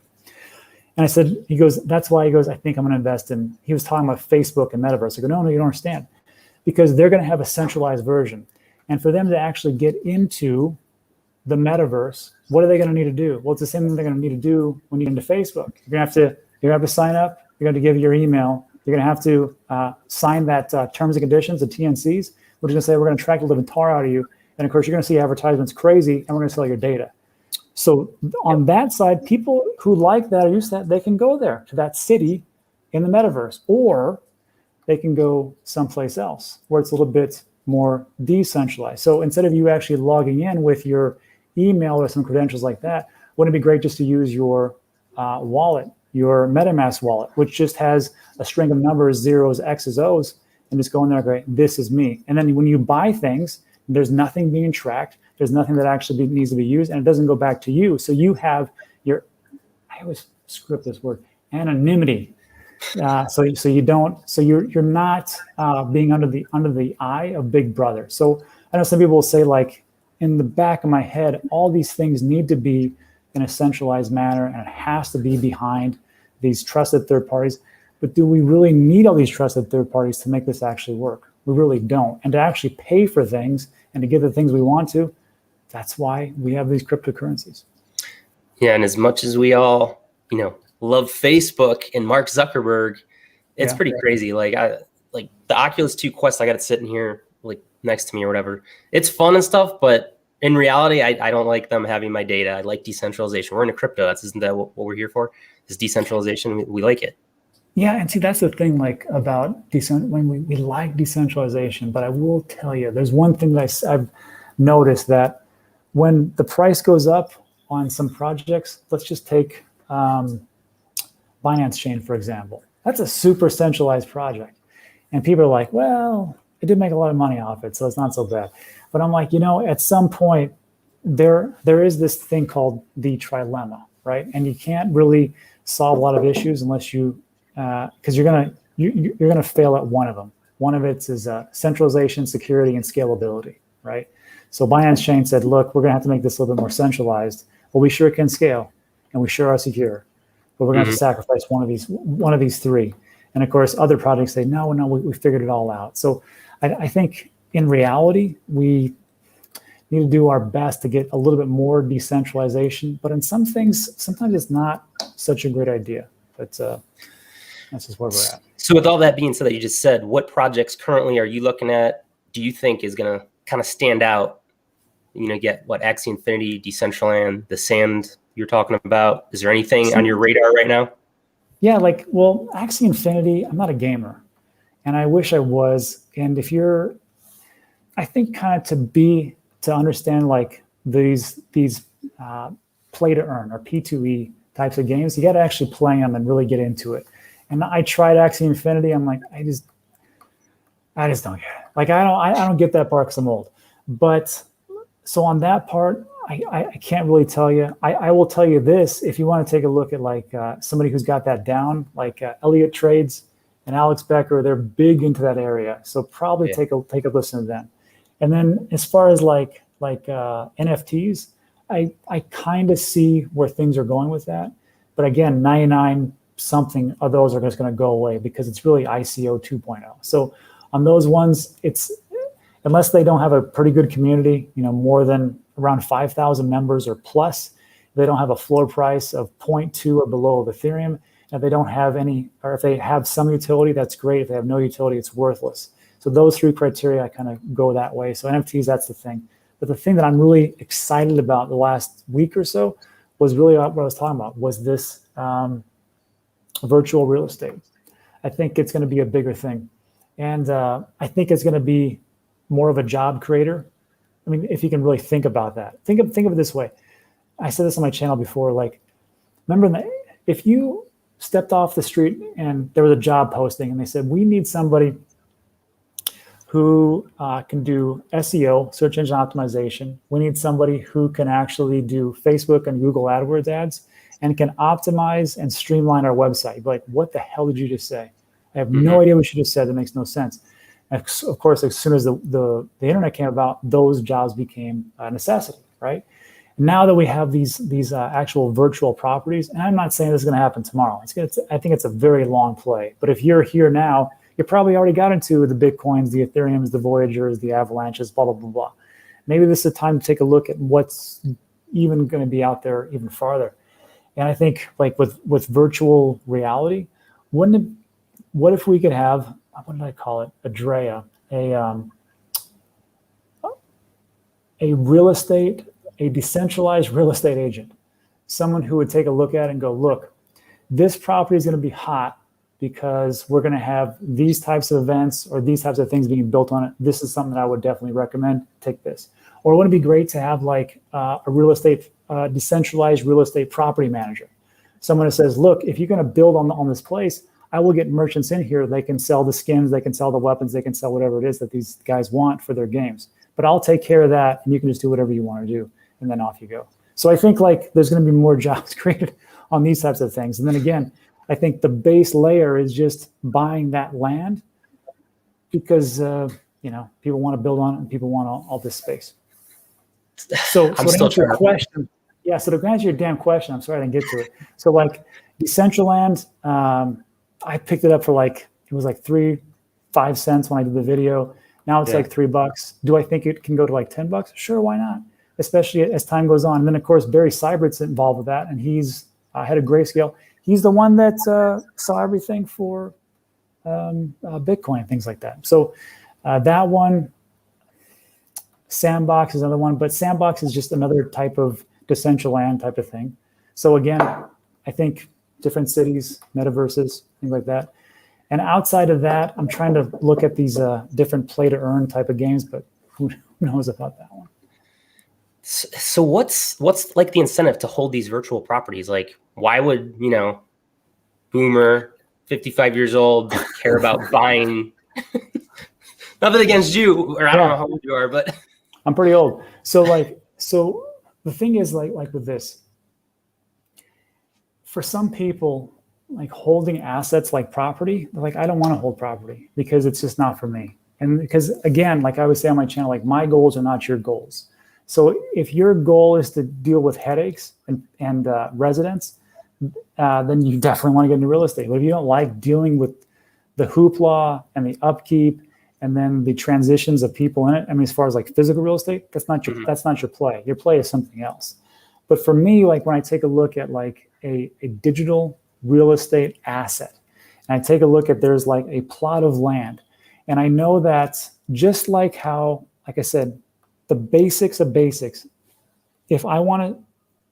And I said, he goes, that's why he goes, I think I'm going to invest in, he was talking about Facebook and Metaverse. I go, no, you don't understand. Because they're going to have a centralized version. And for them to actually get into the Metaverse, what are they going to need to do? Well, it's the same thing they're going to need to do when you get into Facebook. You're going to have to sign up. You're going to give your email. You're going to have to sign that terms and conditions, the TNCs, which is going to say we're going to track the living tar out of you. And of course, you're going to see advertisements crazy, and we're going to sell your data. So on that side, people who like that or use that, they can go there to that city in the Metaverse, or they can go someplace else where it's a little bit more decentralized. So instead of you actually logging in with your email or some credentials like that, wouldn't it be great just to use your wallet, your MetaMask wallet, which just has a string of numbers, zeros, X's, O's, and just go in there and go, this is me. And then when you buy things, there's nothing being tracked. There's nothing that actually needs to be used, and it doesn't go back to you. So you have your, I always screw up this word, anonymity. So you're not being under the eye of Big Brother. So I know some people will say, like, in the back of my head, all these things need to be in a centralized manner, and it has to be behind these trusted third parties. But do we really need all these trusted third parties to make this actually work? We really don't. And to actually pay for things and to get the things we want to, that's why we have these cryptocurrencies. Yeah, and as much as we all, love Facebook and Mark Zuckerberg, it's pretty crazy. Like the Oculus 2 Quest, I got it sitting here like next to me or whatever. It's fun and stuff, but in reality, I don't like them having my data. I like decentralization. We're into crypto. Isn't that what we're here for? Is decentralization. We like it. Yeah, and see, that's the thing, like about when we like decentralization. But I will tell you, there's one thing that I've noticed, that when the price goes up on some projects, let's just take Binance Chain, for example. That's a super centralized project. And people are like, well, it did make a lot of money off it, so it's not so bad. But I'm like, at some point, there is this thing called the trilemma, right? And you can't really solve a lot of issues unless you, because you're gonna fail at one of them. One of it is centralization, security, and scalability, right? So Binance Chain said, look, we're gonna have to make this a little bit more centralized. Well, we sure can scale, and we sure are secure, but we're gonna have to sacrifice one of these three. And of course, other projects say, no, we figured it all out. So I think in reality, we need to do our best to get a little bit more decentralization. But in some things, sometimes it's not such a great idea. But that's just where we're at. So with all that being said that you just said, what projects currently are you looking at? Do you think is going to kind of stand out? Get what Axie Infinity, Decentraland, the Sand you're talking about. Is there anything on your radar right now? Yeah, Axie Infinity, I'm not a gamer, and I wish I was. And I think kind of to understand like these play to earn or P2E types of games, you got to actually play them and really get into it. And I tried Axie Infinity. I'm like, I just don't get it. Like, I don't get that part because I'm old. But so on that part, I can't really tell you. I will tell you this: if you want to take a look at like somebody who's got that down, like Elliott Trades and Alex Becker, they're big into that area. So probably take a listen to them. And then as far as like NFTs, I kind of see where things are going with that. But again, 99 something of those are just going to go away because it's really ICO 2.0. So on those ones, it's unless they don't have a pretty good community, more than around 5,000 members or plus, they don't have a floor price of 0.2 or below of Ethereum, and they don't have any, or if they have some utility, that's great. If they have no utility, it's worthless. So those three criteria, I kind of go that way. So NFTs, that's the thing. But the thing that I'm really excited about the last week or so was really what I was talking about, was this virtual real estate. I think it's going to be a bigger thing. And I think it's going to be more of a job creator. I mean, if you can really think about that. Think of it this way. I said this on my channel before, like, remember if you stepped off the street and there was a job posting and they said, we need somebody who can do SEO, search engine optimization. We need somebody who can actually do Facebook and Google AdWords ads and can optimize and streamline our website. You'd be like, what the hell did you just say? I have no idea what you just said. That makes no sense. And of course, as soon as the internet came about, those jobs became a necessity, right? And now that we have these actual virtual properties, and I'm not saying this is going to happen tomorrow. I think it's a very long play. But if you're here now, you probably already got into the Bitcoins, the Ethereums, the Voyagers, the Avalanches, blah, blah, blah, blah. Maybe this is a time to take a look at what's even going to be out there even farther. And I think like with virtual reality, what if we could have, what did I call it? A DREA, a decentralized real estate agent, someone who would take a look at it and go, look, this property is going to be hot because we're going to have these types of events or these types of things being built on it. This is something that I would definitely recommend. Take this. Or wouldn't it be great to have like a decentralized real estate property manager, someone who says, look, if you're going to build on this place, I will get merchants in here. They can sell the skins, they can sell the weapons, they can sell whatever it is that these guys want for their games. But I'll take care of that, and you can just do whatever you want to do, and then off you go. So I think like there's going to be more jobs created on these types of things. And then again, I think the base layer is just buying that land because people want to build on it and people want all this space. So to answer your question, yeah. So to answer your damn question, I'm sorry I didn't get to it. So like Decentraland, I picked it up for it was like 5 cents when I did the video. Now it's like $3. Do I think it can go to like $10? Sure, why not? Especially as time goes on. And then of course Barry Seibert's involved with that, and he's head of Grayscale. He's the one that saw everything for Bitcoin, things like that. So that one, Sandbox is another one, but Sandbox is just another type of Decentraland type of thing. So again, I think different cities, metaverses, things like that. And outside of that, I'm trying to look at these different play to earn type of games, but who knows about that one? So what's like the incentive to hold these virtual properties? Like, why would, boomer, 55 years old, care about buying? Nothing against you, or I don't know how old you are, but I'm pretty old. So the thing is like with this, for some people, like holding assets like property, like I don't want to hold property because it's just not for me. And because again, like I would say on my channel, like my goals are not your goals. So if your goal is to deal with headaches and residents, then you definitely want to get into real estate. But if you don't like dealing with the hoopla and the upkeep and then the transitions of people in it. I mean, as far as like physical real estate, that's not your play. Your play is something else. But for me, like when I take a look at like a digital real estate asset, and I take a look at there's like a plot of land, and I know that just like how, like I said, the basics of basics. If I want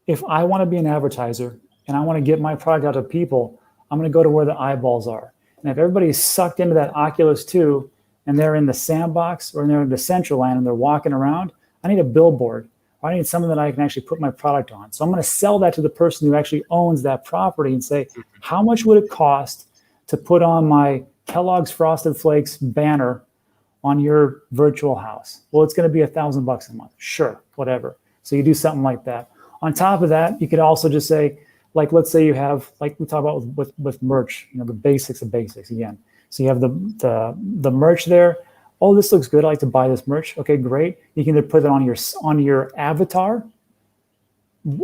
to be an advertiser and I want to get my product out to people, I'm going to go to where the eyeballs are. And if everybody's sucked into that Oculus 2 and they're in the sandbox or they're in the central land and they're walking around, I need a billboard. Or I need something that I can actually put my product on. So I'm going to sell that to the person who actually owns that property and say, how much would it cost to put on my Kellogg's Frosted Flakes banner on your virtual house? Well, it's going to be $1,000 a month. Sure, whatever. So you do something like that. On top of that, you could also just say, like, let's say you have, like we talk about with merch, you know, the basics of basics again. So you have the merch there. Oh, this looks good. I like to buy this merch. Okay, great. You can either put it on your avatar,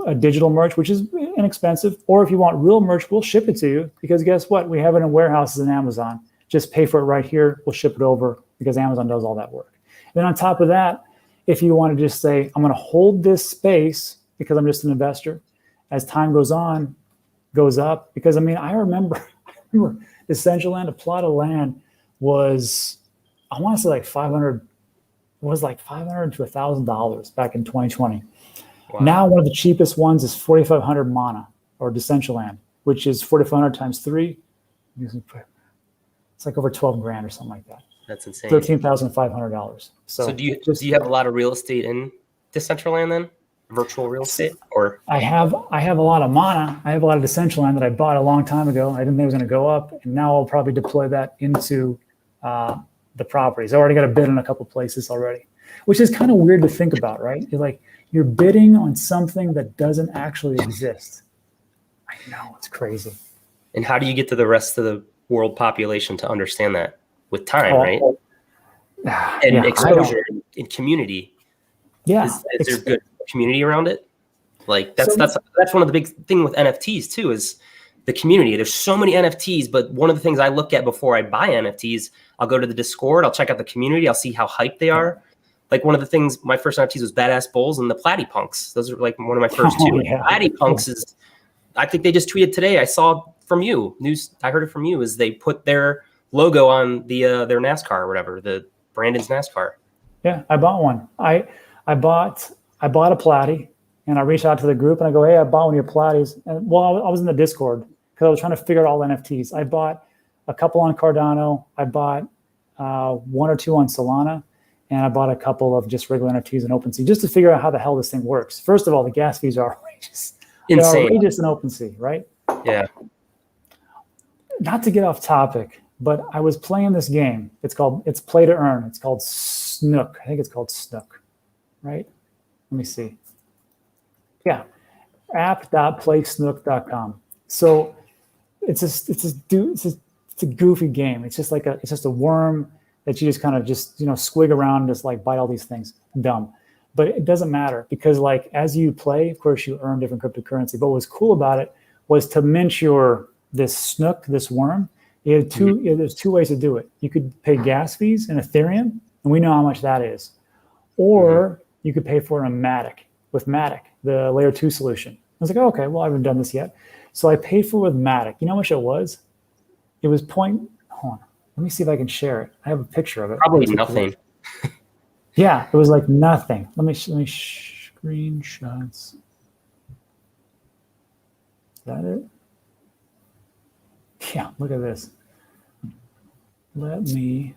a digital merch, which is inexpensive, or if you want real merch, we'll ship it to you, because guess what? We have it in warehouses in Amazon. Just pay for it right here. We'll ship it over because Amazon does all that work. And then on top of that, if you want to just say, I'm going to hold this space because I'm just an investor, as time goes on, goes up. Because I mean, I remember Decentraland, a plot of land was, I want to say like 500, it was like $500 to $1,000 back in 2020. Wow. Now one of the cheapest ones is 4,500 mana or Decentraland, which is 4,500 times 3. It's like over 12 grand or something like that. That's insane. $13,500. So do you have a lot of real estate in Decentraland then? Virtual real estate? Or I have a lot of mana. I have a lot of Decentraland that I bought a long time ago. I didn't think it was going to go up, and now I'll probably deploy that into the properties. I already got a bid in a couple places already, which is kind of weird to think about, right? You're bidding on something that doesn't actually exist. I know, it's crazy. And how do you get to the rest of the world population to understand that? With time, right? And exposure and community. Yeah. Is there good community around it? Like that's one of the big thing with NFTs too, is the community. There's so many NFTs, but one of the things I look at before I buy NFTs, I'll go to the Discord, I'll check out the community, I'll see how hyped they are. Like one of the things, my first NFTs was Badass Bulls and the Platypunks. Those are like one of my first two. Platypunks is, I think they just tweeted today, I saw from you, I heard it from you, is they put their logo on their NASCAR or whatever, the Brandon's NASCAR. Yeah, I bought one. I bought a Platy, and I reached out to the group and I go, hey, I bought one of your Platties. And well, I was in the Discord because I was trying to figure out all the NFTs. I bought a couple on Cardano. I bought 1 or 2 on Solana, and I bought a couple of just regular NFTs in OpenSea just to figure out how the hell this thing works. First of all, the gas fees are outrageous. Insane. They're outrageous in OpenSea, right? Yeah. Not to get off topic, but I was playing this game. It's play to earn. It's called Snook. I think it's called Snook, right? Let me see. Yeah, app.playsnook.com. So it's a goofy game. It's just a worm that you just kind of squig around and just like buy all these things. Dumb. But it doesn't matter because like as you play, of course you earn different cryptocurrency. But what was cool about it was to mint this Snook, this worm. There's 2 ways to do it. You could pay gas fees in Ethereum, and we know how much that is. Or you could pay for it on Matic, with Matic, the layer 2 solution. I was like, oh, okay, well, I haven't done this yet. So I paid for it with Matic. You know how much it was? It was hold on. Let me see if I can share it. I have a picture of it. Probably nothing. Yeah, it was like nothing. Let me screenshots. Is that it? Yeah, look at this. Let me.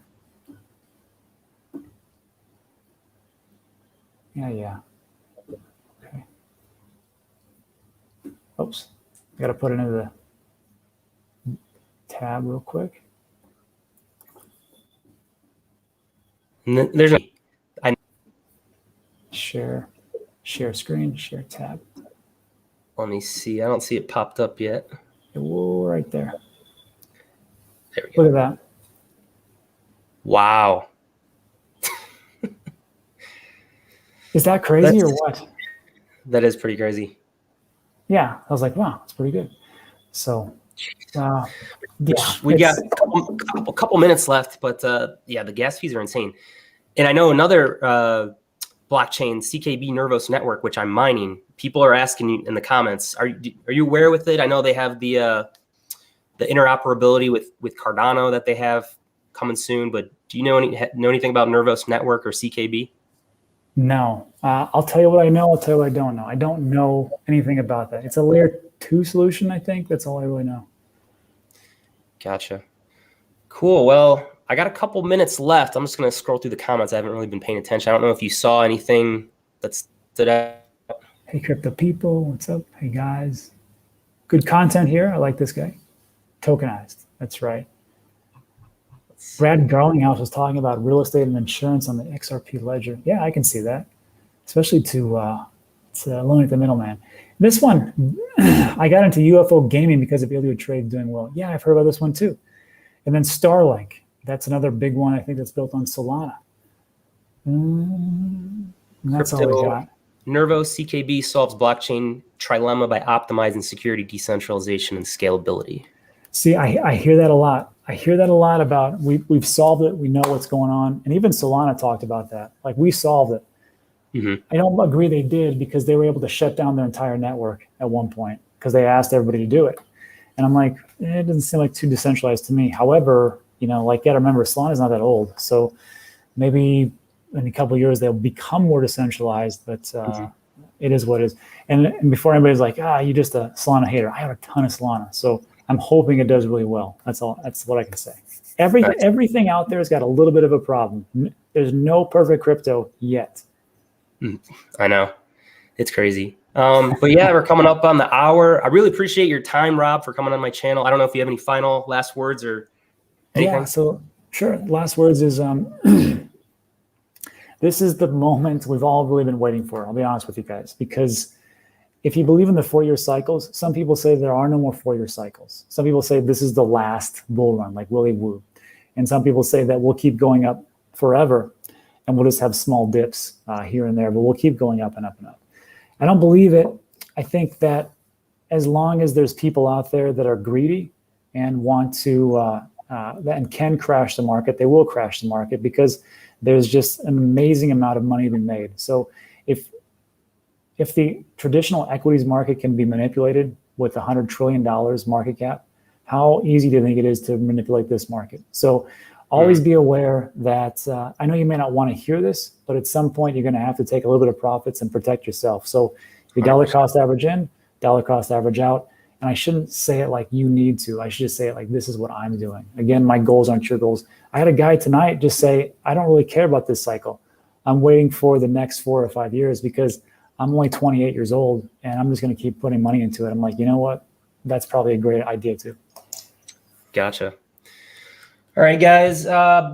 Yeah. Okay. Oops. I got to put it into the tab real quick. There's share screen, share tab. Let me see. I don't see it popped up yet. Whoa, right there. There we go. Look at that. Wow. Is that crazy or what? That is pretty crazy. Yeah. I was like, wow, that's pretty good. So Yeah, We got a couple minutes left, but yeah, the gas fees are insane. And I know another blockchain, CKB Nervos Network, which I'm mining. People are asking you in the comments, are you aware with it? I know they have the interoperability with Cardano that they have coming soon, but do you know anything about Nervos Network or CKB? No, I'll tell you what I know. I'll tell you what I don't know. I don't know anything about that. It's a layer 2 solution, I think. That's all I really know. Gotcha. Cool. Well, I got a couple minutes left. I'm just going to scroll through the comments. I haven't really been paying attention. I don't know if you saw anything that stood out. Hey, crypto people. What's up? Hey, guys. Good content here. I like this guy. Tokenized. That's right. Brad Garlinghouse was talking about real estate and insurance on the XRP ledger. Yeah, I can see that, especially to eliminate the middleman. This one, I got into UFO gaming because of illegal trade doing well. Yeah, I've heard about this one too. And then Starlink. That's another big one. I think that's built on Solana. That's all we got. Nervos CKB solves blockchain trilemma by optimizing security, decentralization, and scalability. See, I hear that a lot. I hear that a lot about we've solved it. We know what's going on. And even Solana talked about that. Like, we solved it. Mm-hmm. I don't agree they did, because they were able to shut down their entire network at one point because they asked everybody to do it. And I'm like, it doesn't seem like too decentralized to me. However, you know, like, you got to remember, Solana's not that old. So maybe in a couple of years they'll become more decentralized, but it is what it is. And before anybody's like, you're just a Solana hater, I have a ton of Solana. So I'm hoping it does really well. That's all. That's what I can say. Everything out there has got a little bit of a problem. There's no perfect crypto yet. I know. It's crazy. But yeah, we're coming up on the hour. I really appreciate your time, Rob, for coming on my channel. I don't know if you have any final last words or anything. Yeah, so sure. Last words is this is the moment we've all really been waiting for. I'll be honest with you guys, because if you believe in the 4-year cycles, some people say there are no more 4-year cycles. Some people say this is the last bull run, like Willy Woo. And some people say that we'll keep going up forever and we'll just have small dips here and there, but we'll keep going up and up and up. I don't believe it. I think that as long as there's people out there that are greedy and want to and can crash the market, they will crash the market, because there's just an amazing amount of money being made. So if the traditional equities market can be manipulated with $100 trillion market cap, how easy do you think it is to manipulate this market? So always be aware that I know you may not want to hear this, but at some point you're going to have to take a little bit of profits and protect yourself. So if you dollar cost average in, dollar cost average out. And I shouldn't say it like you need to. I should just say it like, this is what I'm doing. Again, my goals aren't your goals. I had a guy tonight just say, I don't really care about this cycle. I'm waiting for the next 4 or 5 years because I'm only 28 years old and I'm just going to keep putting money into it. I'm like, you know what? That's probably a great idea too. Gotcha. All right, guys.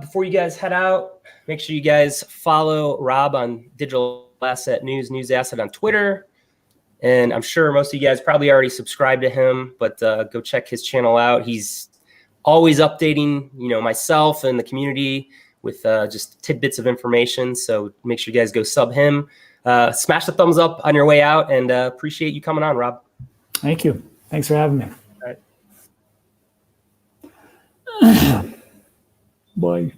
Before you guys head out, make sure you guys follow Rob on Digital Asset News Asset on Twitter. And I'm sure most of you guys probably already subscribed to him, but go check his channel out. He's always updating, myself and the community with just tidbits of information. So make sure you guys go sub him. Smash the thumbs up on your way out, and appreciate you coming on, Rob. Thank you. Thanks for having me. All right. Bye.